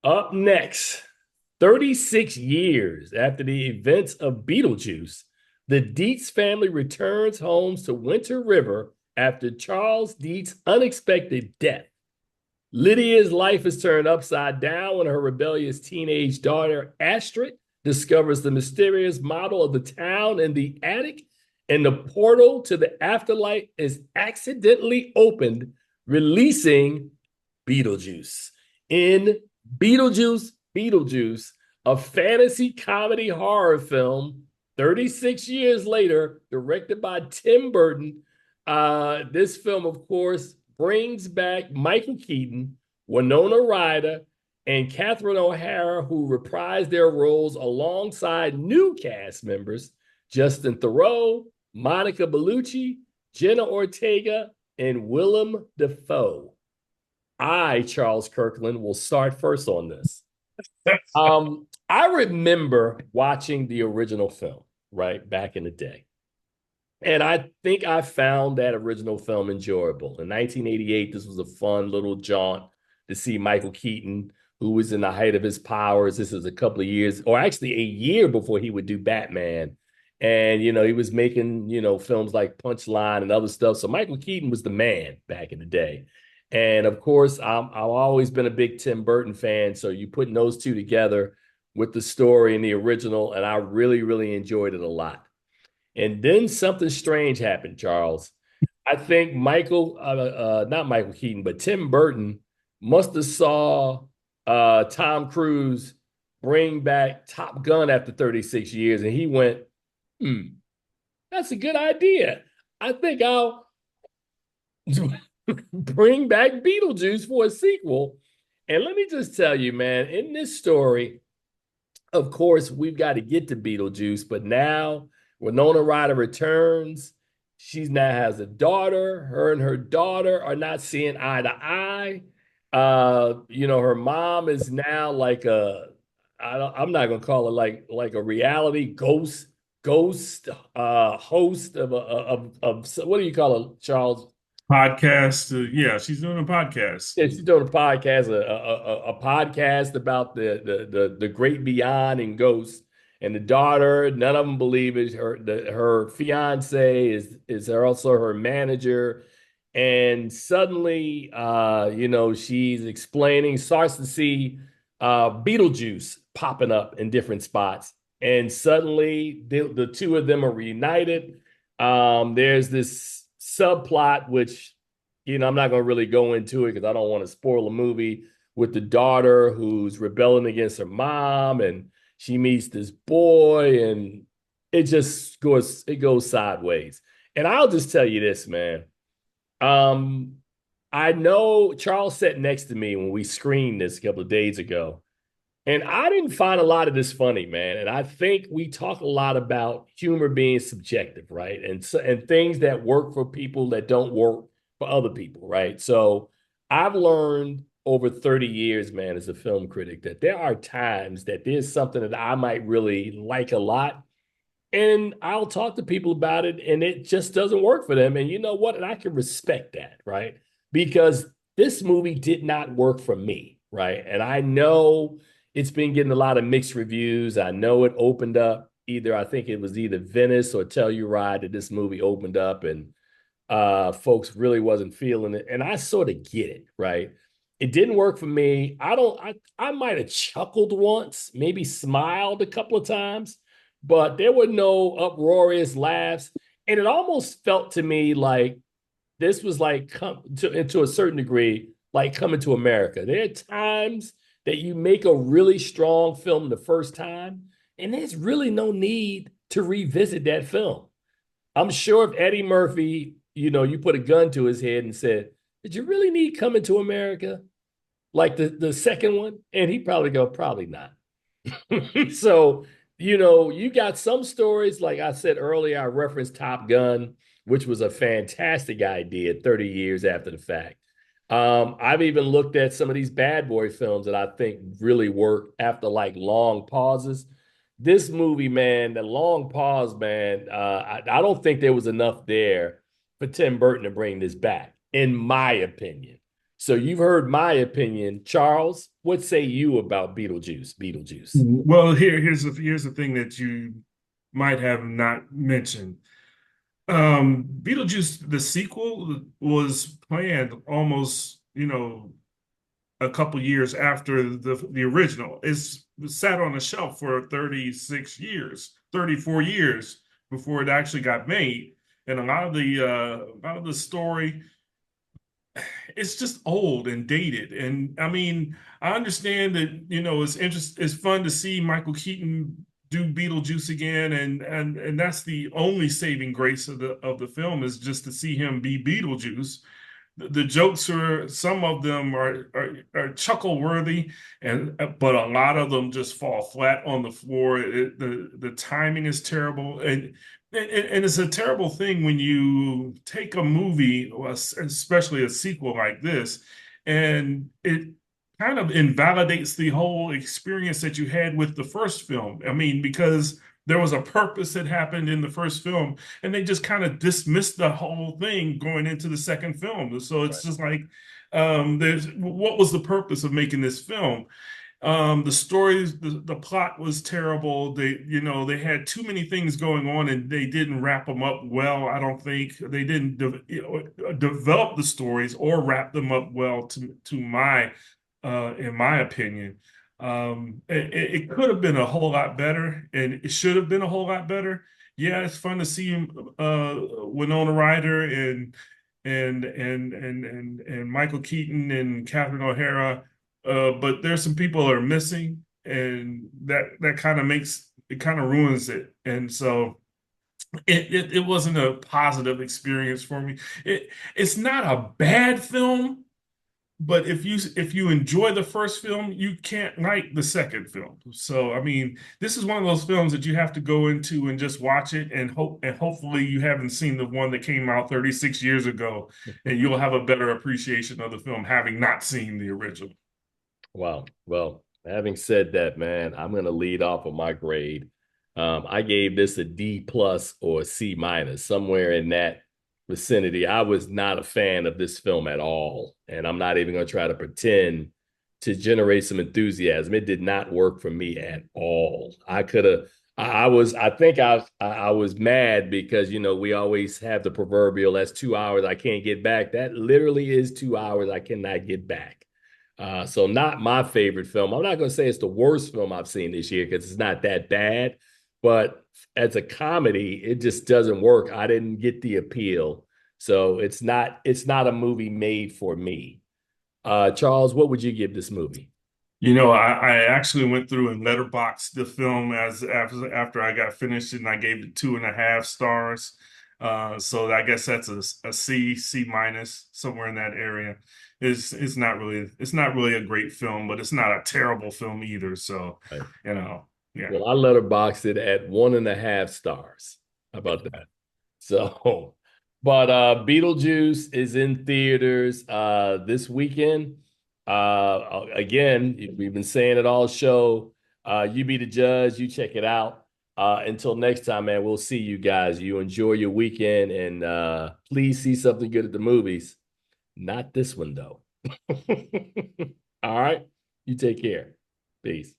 Up next, 36 years after the events of Beetlejuice, the Deetz family returns home to Winter River after Charles Deetz's unexpected death. Lydia's life is turned upside down when her rebellious teenage daughter, Astrid, discovers the mysterious model of the town in the attic, and the portal to the afterlife is accidentally opened, releasing Beetlejuice. In Beetlejuice Beetlejuice, a fantasy comedy horror film 36 years later, directed by Tim Burton. This film, of course, brings back Michael Keaton, Winona Ryder, and Catherine O'Hara, who reprised their roles alongside new cast members Justin Theroux, Monica Bellucci, Jenna Ortega, and Willem Dafoe. I, Charles Kirkland, will start first on this. I remember watching the original film, right, back in the day. And I think I found that original film enjoyable. In 1988, this was a fun little jaunt to see Michael Keaton, who was in the height of his powers. This is a couple of years, or actually a year before he would do Batman. And, he was making, films like Punchline and other stuff. So Michael Keaton was the man back in the day. And of course, I've always been a big Tim Burton fan. So you putting those two together with the story and the original, and I really, really enjoyed it a lot. And then something strange happened, Charles. I think not Michael Keaton, but Tim Burton must have saw Tom Cruise bring back Top Gun after 36 years, and he went, that's a good idea. I think I'll bring back Beetlejuice for a sequel. And let me just tell you, man, in this story, of course, we've got to get to Beetlejuice, but now Winona Ryder returns. She now has a daughter. Her and her daughter are not seeing eye to eye. Her mom is now like I'm not gonna call it like a reality ghost host of what do you call it, Charles? Podcast. Yeah, she's doing a podcast. Yeah, she's doing a podcast, a podcast about the great beyond and ghosts. And the daughter, none of them believe it. Her fiance is also her manager, and suddenly, she's explaining, starts to see Beetlejuice popping up in different spots, and suddenly the two of them are reunited. There's this subplot which I'm not going to really go into it because I don't want to spoil a movie, with the daughter who's rebelling against her mom, and she meets this boy, and it goes sideways. And I'll just tell you this, man. Um, I know Charles sat next to me when we screened this a couple of days ago, and I didn't find a lot of this funny, man. And I think we talk a lot about humor being subjective, right? And things that work for people that don't work for other people, right? So I've learned over 30 years, man, as a film critic, that there are times that there's something that I might really like a lot, and I'll talk to people about it, and it just doesn't work for them. And you know what? And I can respect that, right? Because this movie did not work for me, right? And I know it's been getting a lot of mixed reviews. I know it opened up I think it was either Venice or Telluride that this movie opened up, and folks really wasn't feeling it. And I sort of get it, right? It didn't work for me. I might have chuckled once, maybe smiled a couple of times, but there were no uproarious laughs. And it almost felt to me like this was like to a certain degree, like Coming to America. There are times that you make a really strong film the first time, and there's really no need to revisit that film. I'm sure if Eddie Murphy, you put a gun to his head and said, did you really need Coming to America? Like the second one? And he'd probably go, probably not. So, you got some stories, like I said earlier, I referenced Top Gun, which was a fantastic idea 30 years after the fact. I've even looked at some of these bad boy films that I think really work after like long pauses. This movie, man, the long pause, man, I don't think there was enough there for Tim Burton to bring this back, in my opinion. So you've heard my opinion. Charles, what say you about Beetlejuice? Well, here's the thing that you might have not mentioned. Beetlejuice, the sequel was planned almost, a couple years after the original. It's sat on a shelf for 36 years, 34 years before it actually got made. And a lot of the story, it's just old and dated. And I mean, I understand that, it's fun to see Michael Keaton do Beetlejuice again, and that's the only saving grace of the film, is just to see him be Beetlejuice. The jokes are, some of them are chuckle worthy, but a lot of them just fall flat on the floor. The timing is terrible, and it's a terrible thing when you take a movie, especially a sequel like this, and it kind of invalidates the whole experience that you had with the first film. I mean, because there was a purpose that happened in the first film, and they just kind of dismissed the whole thing going into the second film. So it's just like, there's what was the purpose of making this film? The stories, the plot was terrible. They had too many things going on, and they didn't wrap them up well. I don't think they didn't develop the stories or wrap them up well, in my opinion. It could have been a whole lot better, and it should have been a whole lot better. Yeah, it's fun to see Winona Ryder and Michael Keaton and Catherine O'Hara, but there's some people that are missing, and that kind of ruins it. And so it wasn't a positive experience for me. It's not a bad film, but if you enjoy the first film, you can't like the second film. So I mean, this is one of those films that you have to go into and just watch it, and hopefully you haven't seen the one that came out 36 years ago, and you'll have a better appreciation of the film having not seen the original. Wow. Well, having said that, man, I'm going to lead off of my grade. I gave this a D plus or a C minus, somewhere in that vicinity. I was not a fan of this film at all, and I'm not even going to try to pretend to generate some enthusiasm. It did not work for me at all. I could have. I think I was mad because we always have the proverbial, that's 2 hours I can't get back. That literally is 2 hours I cannot get back. So not my favorite film. I'm not going to say it's the worst film I've seen this year because it's not that bad, but as a comedy, it just doesn't work. I didn't get the appeal. So it's not a movie made for me. Charles, what would you give this movie? I actually went through and letterboxed the film as after I got finished, and I gave it 2.5 stars. So I guess that's a C minus, somewhere in that area. It's not really a great film, but it's not a terrible film either. So, Right. Yeah. Well, I letterboxed it at 1.5 stars. How about that? So, but Beetlejuice is in theaters this weekend. Again, we've been saying it all show. You be the judge, you check it out. Until next time, man, we'll see you guys. You enjoy your weekend, and please see something good at the movies. Not this one, though. All right. You take care. Peace.